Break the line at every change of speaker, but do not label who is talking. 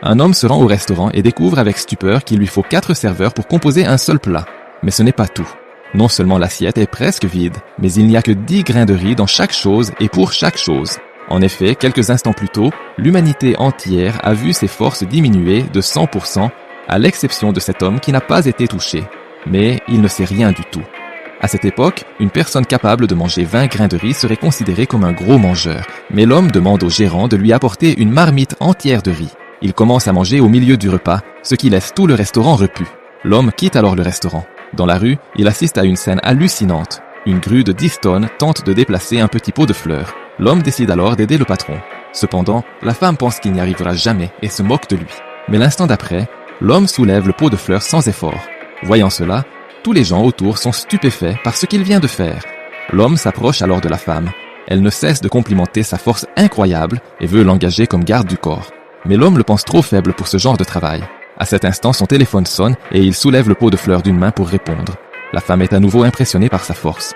Un homme se rend au restaurant et découvre avec stupeur qu'il lui faut 4 serveurs pour composer un seul plat. Mais ce n'est pas tout. Non seulement l'assiette est presque vide, mais il n'y a que 10 grains de riz dans chaque chose et pour chaque chose. En effet, quelques instants plus tôt, l'humanité entière a vu ses forces diminuer de 100%, à l'exception de cet homme qui n'a pas été touché. Mais il ne sait rien du tout. À cette époque, une personne capable de manger 20 grains de riz serait considérée comme un gros mangeur. Mais l'homme demande au gérant de lui apporter une marmite entière de riz. Il commence à manger au milieu du repas, ce qui laisse tout le restaurant repu. L'homme quitte alors le restaurant. Dans la rue, il assiste à une scène hallucinante. Une grue de 10 tonnes tente de déplacer un petit pot de fleurs. L'homme décide alors d'aider le patron. Cependant, la femme pense qu'il n'y arrivera jamais et se moque de lui. Mais l'instant d'après, l'homme soulève le pot de fleurs sans effort. Voyant cela, tous les gens autour sont stupéfaits par ce qu'il vient de faire. L'homme s'approche alors de la femme. Elle ne cesse de complimenter sa force incroyable et veut l'engager comme garde du corps. Mais l'homme le pense trop faible pour ce genre de travail. À cet instant, son téléphone sonne et il soulève le pot de fleurs d'une main pour répondre. La femme est à nouveau impressionnée par sa force.